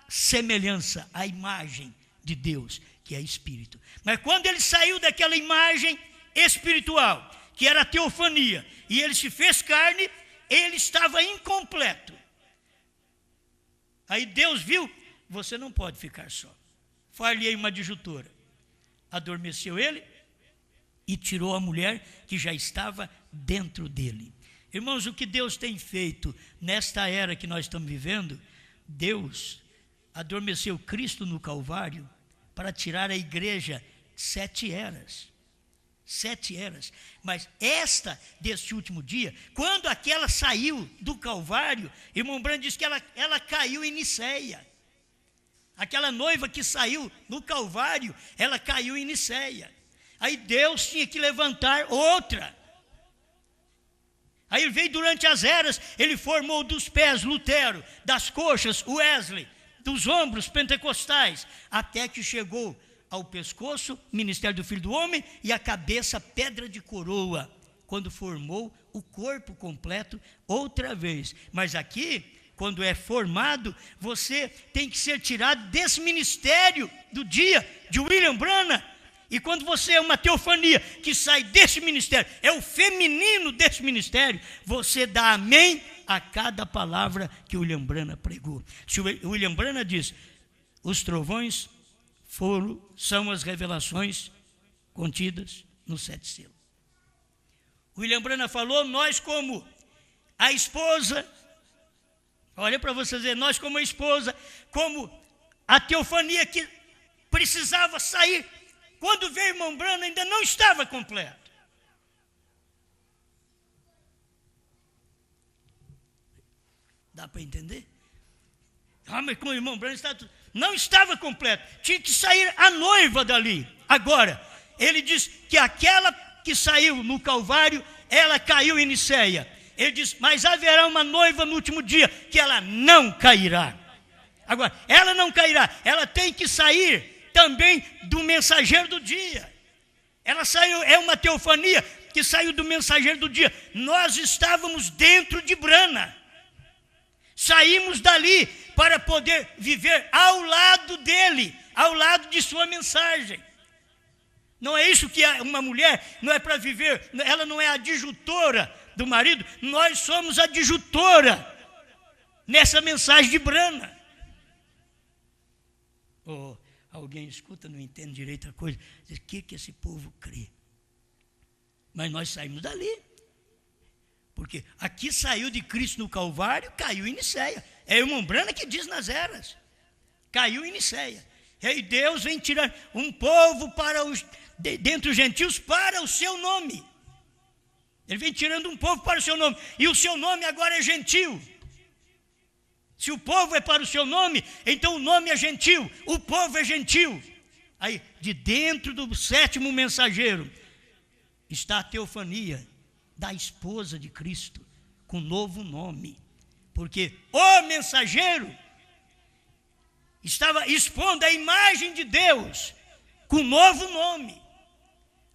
semelhança, à imagem de Deus, que é espírito. Mas quando ele saiu daquela imagem espiritual, que era a teofania, e ele se fez carne, ele estava incompleto. Aí Deus viu, você não pode ficar só. Far-lhe uma adjutora. Adormeceu ele e tirou a mulher que já estava dentro dele. Irmãos, o que Deus tem feito nesta era que nós estamos vivendo, Deus adormeceu Cristo no Calvário para tirar a igreja 7 eras. 7 eras. Mas esta deste último dia, quando aquela saiu do Calvário, irmão Branco diz que ela caiu em Niceia. Aquela noiva que saiu no Calvário, ela caiu em Niceia. Aí Deus tinha que levantar outra. Aí ele veio durante as eras, ele formou dos pés Lutero, das coxas Wesley, dos ombros pentecostais, até que chegou ao pescoço, ministério do Filho do Homem, e a cabeça, pedra de coroa, quando formou o corpo completo outra vez. Mas aqui, quando é formado, você tem que ser tirado desse ministério do dia de William Branham. E quando você é uma teofania que sai desse ministério, é o feminino desse ministério, você dá amém a cada palavra que o William Branham pregou. Se o William Branham diz, os trovões são as revelações contidas nos 7 selos. O William Branham falou, nós como a esposa, olha para vocês verem, nós como a esposa, como a teofania que precisava sair, quando veio o irmão Branham ainda não estava completo. Dá para entender? Mas com o irmão Branham não estava completo. Tinha que sair a noiva dali. Agora, ele diz que aquela que saiu no Calvário, ela caiu em Niceia. Ele diz, mas haverá uma noiva no último dia, que ela não cairá. Agora, ela não cairá, ela tem que sair também do mensageiro do dia. Ela saiu, é uma teofania que saiu do mensageiro do dia. Nós estávamos dentro de Branham. Saímos dali para poder viver ao lado dele, ao lado de sua mensagem. Não é isso que uma mulher não é para viver, ela não é adjutora do marido, nós somos adjutora nessa mensagem de Branham. Alguém escuta, não entende direito a coisa, diz, o que esse povo crê? Mas nós saímos dali. Porque aqui saiu de Cristo no Calvário, caiu em Niceia. É o irmão Branham que diz nas eras. Caiu em Niceia. E aí Deus vem tirar um povo dentre os gentios para o seu nome. Ele vem tirando um povo para o seu nome. E o seu nome agora é gentil. Se o povo é para o seu nome, então o nome é gentil. O povo é gentil. Aí, de dentro do 7º mensageiro, está a teofania da esposa de Cristo, com novo nome, porque o mensageiro estava expondo a imagem de Deus, com novo nome,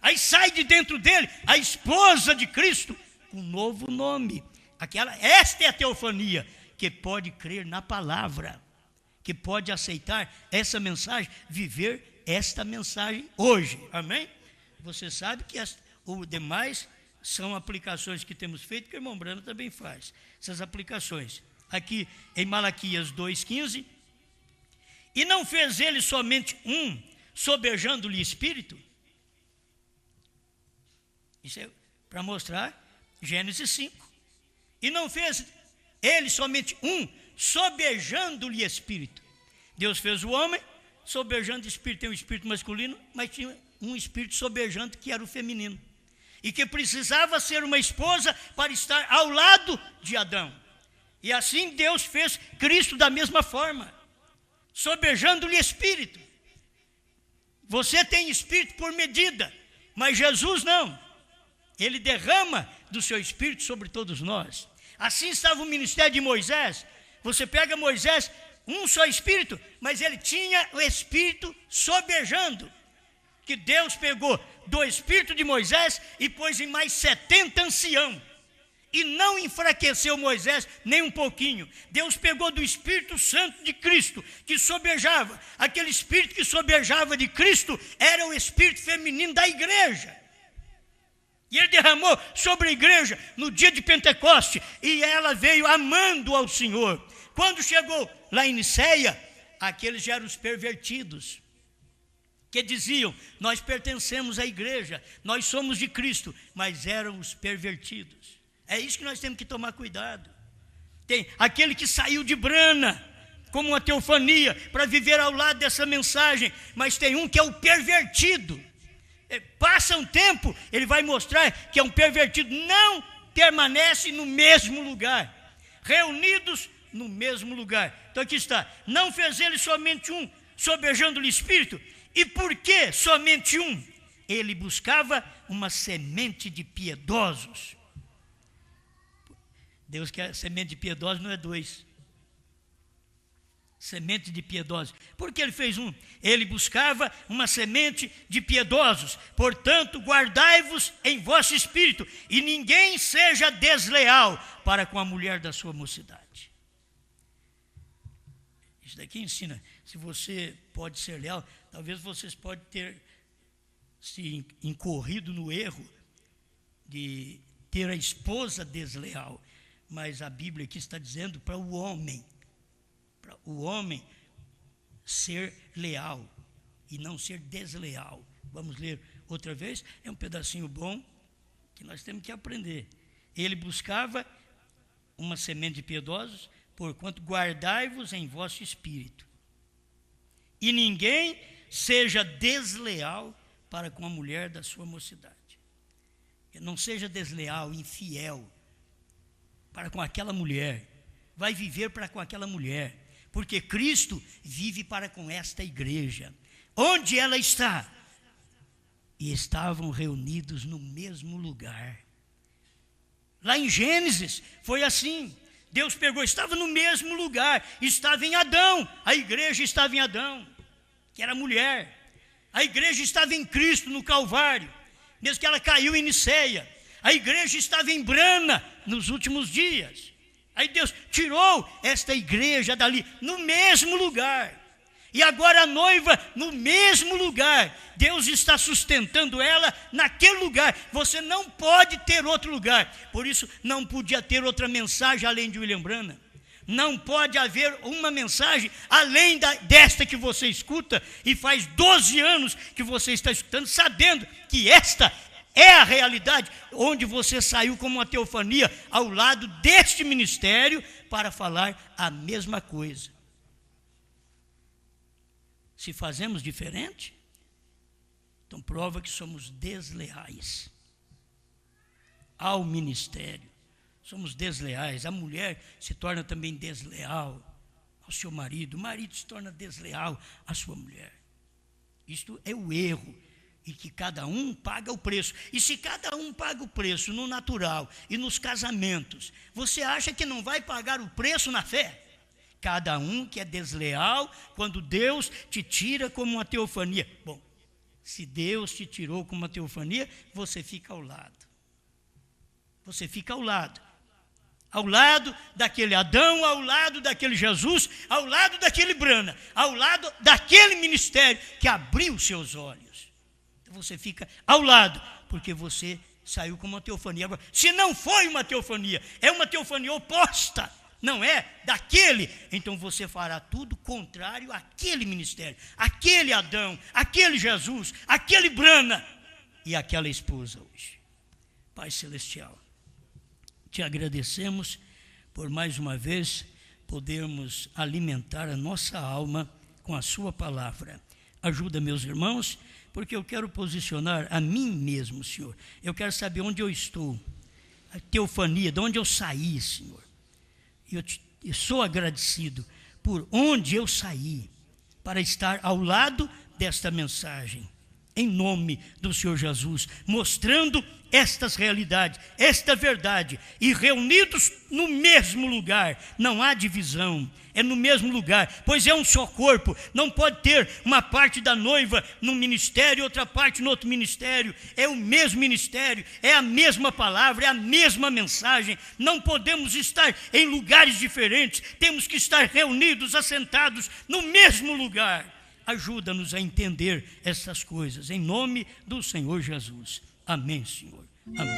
aí sai de dentro dele, a esposa de Cristo, com novo nome, esta é a teofania, que pode crer na palavra, que pode aceitar essa mensagem, viver esta mensagem hoje, amém? Você sabe que o demais são aplicações que temos feito, que o irmão Branham também faz. Essas aplicações. Aqui em Malaquias 2,15. E não fez ele somente um, sobejando-lhe espírito? Isso é para mostrar Gênesis 5. E não fez ele somente um, sobejando-lhe espírito? Deus fez o homem, sobejando espírito. Tem um espírito masculino, mas tinha um espírito sobejante que era o feminino. E que precisava ser uma esposa para estar ao lado de Adão. E assim Deus fez Cristo da mesma forma. sobejando-lhe espírito. Você tem espírito por medida, mas Jesus não. Ele derrama do seu espírito sobre todos nós. Assim estava o ministério de Moisés. Você pega Moisés, um só espírito, mas ele tinha o espírito sobejando, que Deus pegou do espírito de Moisés e pôs em mais 70 anciãos. E não enfraqueceu Moisés nem um pouquinho. Deus pegou do Espírito Santo de Cristo, que sobejava. Aquele espírito que sobejava de Cristo era o espírito feminino da igreja. E ele derramou sobre a igreja no dia de Pentecoste. E ela veio amando ao Senhor. Quando chegou lá em Niceia, aqueles já eram os pervertidos, que diziam: nós pertencemos à igreja, nós somos de Cristo, mas eram os pervertidos. É isso que nós temos que tomar cuidado. Tem aquele que saiu de Brana, como uma teofania, para viver ao lado dessa mensagem, mas tem um que é o pervertido. Passa um tempo, ele vai mostrar que é um pervertido, não permanece no mesmo lugar, reunidos no mesmo lugar. Então aqui está: não fez ele somente um, sobejando-lhe espírito. E por que somente um? Ele buscava uma semente de piedosos. Deus quer semente de piedosos, não é dois. Semente de piedosos. Por que ele fez um? Ele buscava uma semente de piedosos. Portanto, guardai-vos em vosso espírito, e ninguém seja desleal para com a mulher da sua mocidade. Isso daqui ensina, se você pode ser leal, talvez vocês podem ter se incorrido no erro de ter a esposa desleal. Mas a Bíblia aqui está dizendo para o homem ser leal e não ser desleal. Vamos ler outra vez, é um pedacinho bom que nós temos que aprender. Ele buscava uma semente de piedosos, porquanto guardai-vos em vosso espírito, e ninguém seja desleal para com a mulher da sua mocidade. Não seja desleal, infiel para com aquela mulher, vai viver para com aquela mulher, porque Cristo vive para com esta igreja. Onde ela está? E estavam reunidos no mesmo lugar. Lá em Gênesis foi assim. Deus pegou, estava no mesmo lugar, estava em Adão, a igreja estava em Adão, que era mulher. A igreja estava em Cristo no Calvário, mesmo que ela caiu em Niceia. A igreja estava em Brana nos últimos dias. Aí Deus tirou esta igreja dali, no mesmo lugar. E agora a noiva no mesmo lugar. Deus está sustentando ela naquele lugar. Você não pode ter outro lugar. Por isso não podia ter outra mensagem além de William Branham. Não pode haver uma mensagem além desta que você escuta. E faz 12 anos que você está escutando, sabendo que esta é a realidade, onde você saiu como uma teofania ao lado deste ministério para falar a mesma coisa. Se fazemos diferente, então prova que somos desleais ao ministério. Somos desleais. A mulher se torna também desleal ao seu marido. O marido se torna desleal à sua mulher. Isto é o erro. E que cada um paga o preço. E se cada um paga o preço no natural e nos casamentos, você acha que não vai pagar o preço na fé? Cada um que é desleal, quando Deus te tira como uma teofania. Bom, se Deus te tirou como uma teofania, você fica ao lado. Você fica ao lado. Ao lado daquele Adão, ao lado daquele Jesus, ao lado daquele Brana, ao lado daquele ministério que abriu seus olhos. Você fica ao lado, porque você saiu como uma teofania. Agora, se não foi uma teofania, é uma teofania oposta, não é daquele, então você fará tudo contrário àquele ministério, aquele Adão, aquele Jesus, aquele Brana e aquela esposa hoje. Pai Celestial, te agradecemos por mais uma vez podermos alimentar a nossa alma com a sua palavra. Ajuda meus irmãos, porque eu quero posicionar a mim mesmo, Senhor. Eu quero saber onde eu estou, a teofania, de onde eu saí, Senhor. Eu sou agradecido por onde eu saí, para estar ao lado desta mensagem, em nome do Senhor Jesus, mostrando estas realidades, esta verdade, e reunidos no mesmo lugar. Não há divisão, é no mesmo lugar, pois é um só corpo. Não pode ter uma parte da noiva num ministério e outra parte no outro ministério. É o mesmo ministério, é a mesma palavra, é a mesma mensagem. Não podemos estar em lugares diferentes, temos que estar reunidos, assentados no mesmo lugar. Ajuda-nos a entender essas coisas, em nome do Senhor Jesus. Amém, Senhor. Amém.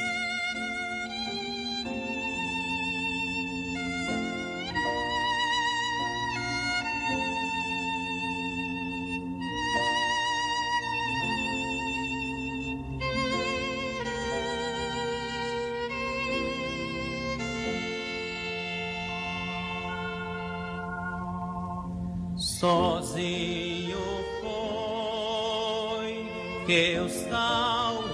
Sozinho foi que o Salvador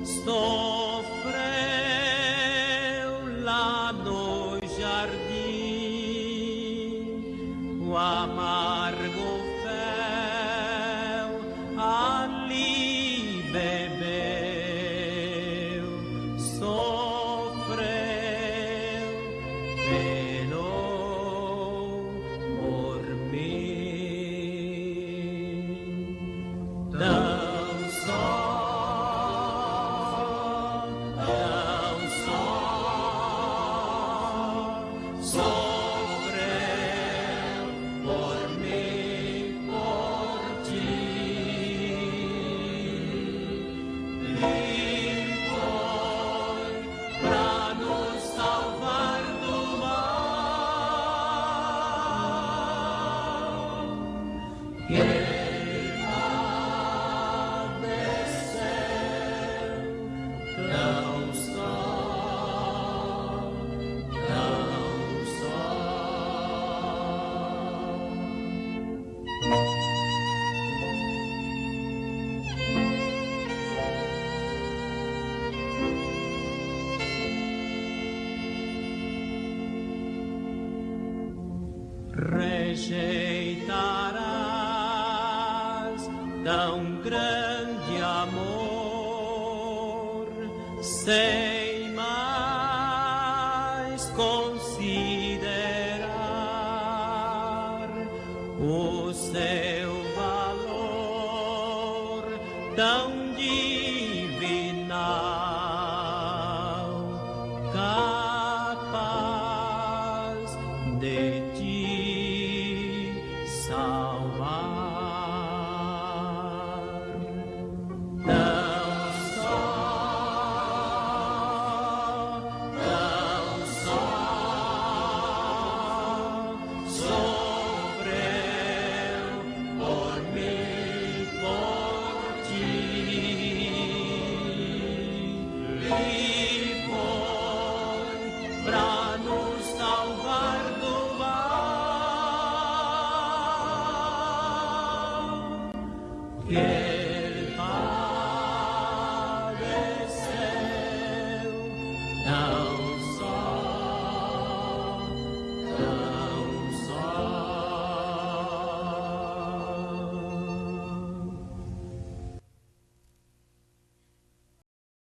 sofreu lá no jardim, o amargo fel ali bebeu, sofreu por mim. Tão só sofreu por mim, por ti, e foi pra nos salvar do mal. Ele padeceu tão só. Rejeitarás tão grande amor, sei